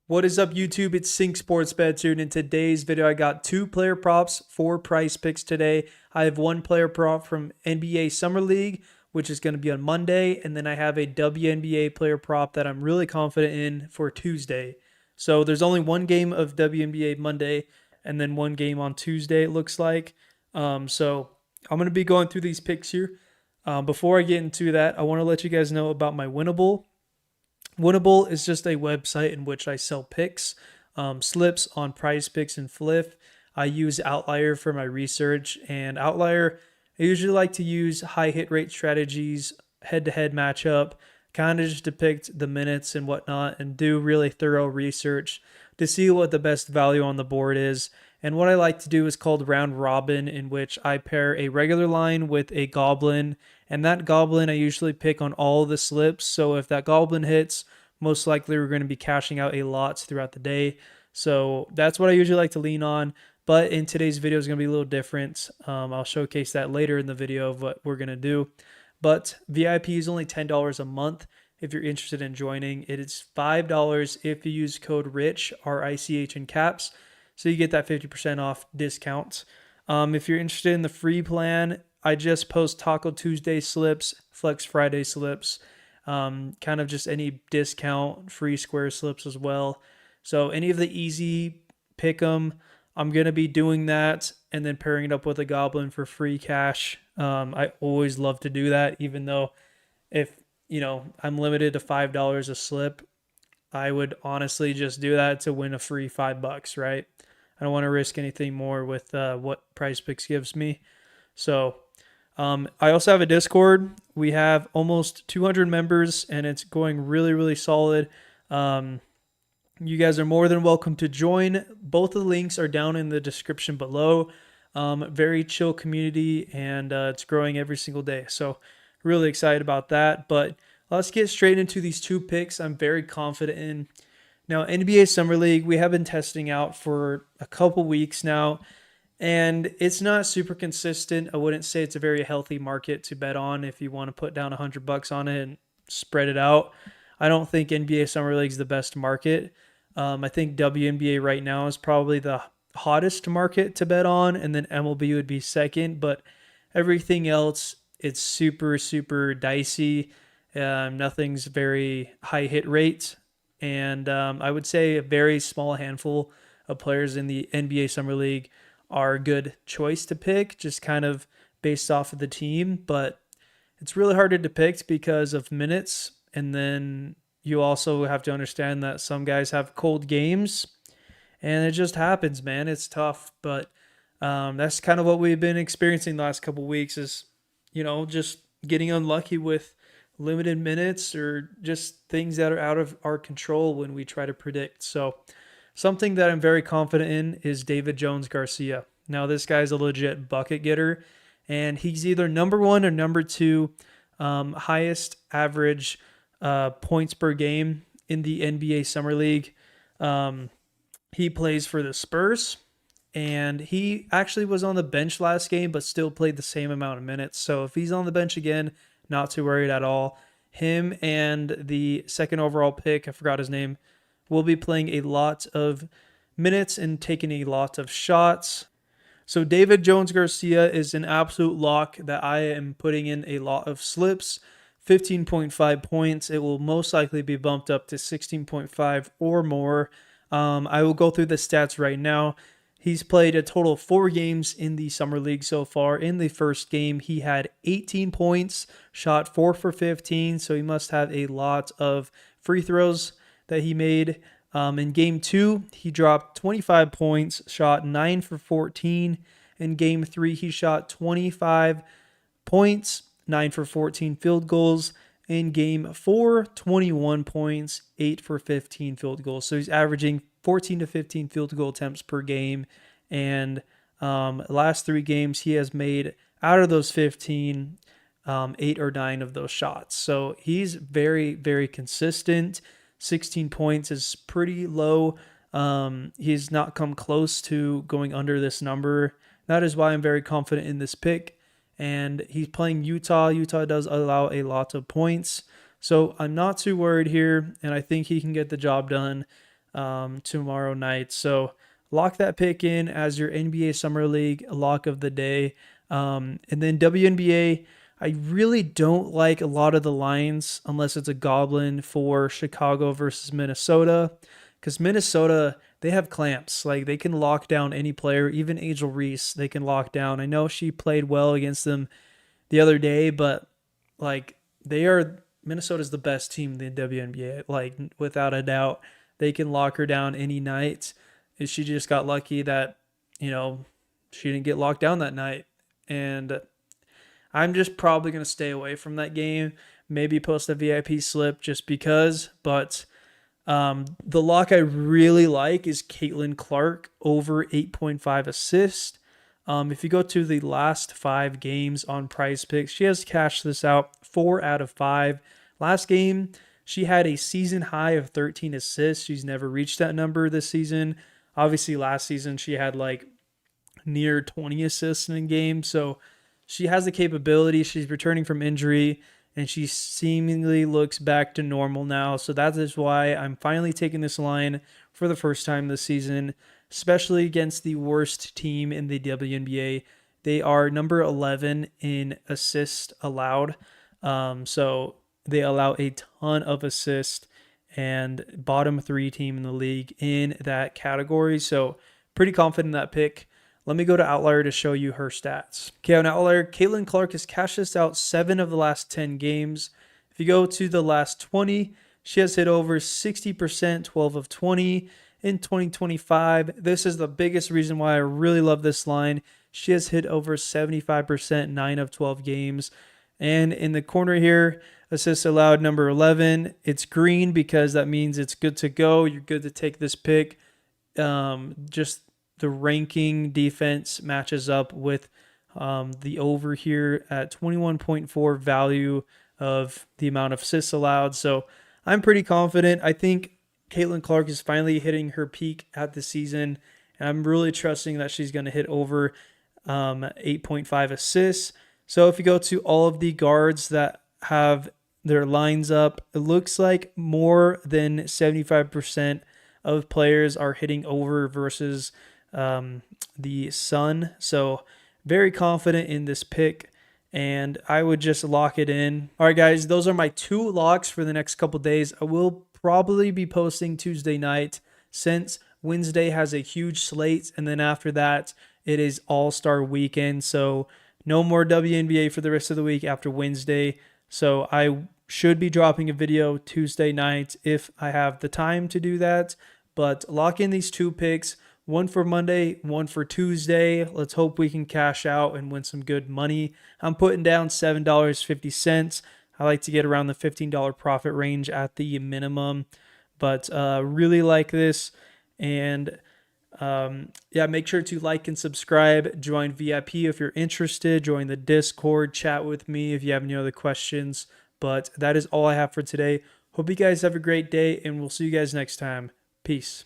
What is up, YouTube? It's Sync Sports Bets here, and in today's video, I got 2 player props for Prizepicks today. I have 1 player prop from NBA Summer League, which is going to be on Monday, and then I have a WNBA player prop that I'm really confident in for Tuesday. So there's only 1 game of WNBA Monday, and then 1 game on Tuesday, it looks like. So I'm going to be going through these picks here. Before I get into that, I want to let you guys know about my Winnable. Winnable is just a website in which I sell picks, slips on Prizepicks and Flip. I use Outlier for my research, and Outlier, I usually like to use high hit rate strategies, head-to-head matchup, kind of just depict the minutes and whatnot, and do really thorough research to see what the best value on the board is. And what I like to do is called round robin, in which I pair a regular line with a goblin, and that goblin I usually pick on all the slips. So if that goblin hits, most likely we're going to be cashing out a lot throughout the day. So that's what I usually like to lean on. But in today's video is going to be a little different. I'll showcase that later in the video of what we're going to do. But VIP is only $10 a month if you're interested in joining. It is $5 if you use code RICH, RICH in caps. So you get that 50% off discount. If you're interested in the free plan, I just post Taco Tuesday slips, Flex Friday slips, kind of just any discount free square slips as well. So any of the easy pick 'em, I'm going to be doing that and then pairing it up with a goblin for free cash. I always love to do that, even though if, I'm limited to $5 a slip, I would honestly just do that to win a free $5, right? I don't want to risk anything more with what Prizepicks gives me. So I also have a Discord. We have almost 200 members, and it's going really, really solid. You guys are more than welcome to join. Both of the links are down in the description below. Very chill community, and it's growing every single day. So really excited about that. But let's get straight into these 2 picks I'm very confident in. Now, NBA Summer League, we have been testing out for a couple weeks now, and it's not super consistent. I wouldn't say it's a very healthy market to bet on if you want to put down $100 on it and spread it out. I don't think NBA Summer League is the best market. I think WNBA right now is probably the hottest market to bet on, and then MLB would be second, but everything else, it's super, super dicey. Nothing's very high hit rate. And I would say a very small handful of players in the NBA Summer League are a good choice to pick, just kind of based off of the team. But it's really hard to depict because of minutes. And then you also have to understand that some guys have cold games. And it just happens, man. It's tough. But that's kind of what we've been experiencing the last couple of weeks is, just getting unlucky with limited minutes or just things that are out of our control when we try to predict. So something that I'm very confident in is David Jones Garcia. Now, this guy's a legit bucket getter, and he's either number 1 or number 2 highest average points per game in the NBA Summer League. He plays for the Spurs, and he actually was on the bench last game, but still played the same amount of minutes. So if he's on the bench again, not too worried at all. Him and the second overall pick, I forgot his name, will be playing a lot of minutes and taking a lot of shots. So David Jones Garcia is an absolute lock that I am putting in a lot of slips. 15.5 points. It will most likely be bumped up to 16.5 or more. I will go through the stats right now. He's played a total of 4 games in the Summer League so far. In the first game, he had 18 points, shot 4 for 15, so he must have a lot of free throws that he made. In Game 2, he dropped 25 points, shot 9 for 14. In Game 3, he shot 25 points, 9 for 14 field goals. In Game 4, 21 points, 8 for 15 field goals. So he's averaging 14 to 15 field goal attempts per game. And last 3 games, he has made, out of those 15, 8 or 9 of those shots. So he's very, very consistent. 16 points is pretty low. He's not come close to going under this number. That is why I'm very confident in this pick. And he's playing Utah. Utah does allow a lot of points. So I'm not too worried here, and I think he can get the job done. tomorrow night. So lock that pick in as your NBA Summer League lock of the day. And then WNBA, I really don't like a lot of the lines unless it's a goblin for Chicago versus Minnesota, because Minnesota, they have clamps. Like, they can lock down any player, even Angel Reese, they can lock down. I know she played well against them the other day, but like, Minnesota's the best team in the WNBA, like, without a doubt. They can lock her down any night. She just got lucky that, she didn't get locked down that night. And I'm just probably going to stay away from that game. Maybe post a VIP slip just because. But the lock I really like is Caitlin Clark over 8.5 assists. If you go to the last 5 games on Prizepicks, she has cashed this out 4 out of 5. Last game, she had a season high of 13 assists. She's never reached that number this season. Obviously, last season, she had like near 20 assists in a game. So she has the capability. She's returning from injury, and she seemingly looks back to normal now. So that is why I'm finally taking this line for the first time this season, especially against the worst team in the WNBA. They are number 11 in assists allowed. So they allow a ton of assists, and bottom 3 team in the league in that category. So pretty confident in that pick. Let me go to Outlier to show you her stats. Okay, on Outlier, Caitlin Clark has cashed this out 7 of the last 10 games. If you go to the last 20, she has hit over 60%, 12 of 20 in 2025. This is the biggest reason why I really love this line. She has hit over 75%, 9 of 12 games. And in the corner here, assists allowed number 11. It's green because that means it's good to go. You're good to take this pick. Just the ranking defense matches up with the over here at 21.4 value of the amount of assists allowed. So I'm pretty confident. I think Caitlin Clark is finally hitting her peak at the season, and I'm really trusting that she's going to hit over 8.5 assists. So if you go to all of the guards that have their lines up, it looks like more than 75% of players are hitting over versus the Sun. So very confident in this pick, and I would just lock it in. All right, guys, those are my 2 locks for the next couple days. I will probably be posting Tuesday night since Wednesday has a huge slate, and then after that, it is All-Star Weekend. So no more WNBA for the rest of the week after Wednesday. So I should be dropping a video Tuesday night if I have the time to do that. But lock in these 2 picks, one for Monday, one for Tuesday. Let's hope we can cash out and win some good money. I'm putting down $7.50. I like to get around the $15 profit range at the minimum. But really like this. And make sure to like and subscribe. Join VIP if you're interested. Join the Discord. Chat with me if you have any other questions. But that is all I have for today. Hope you guys have a great day, and we'll see you guys next time. Peace.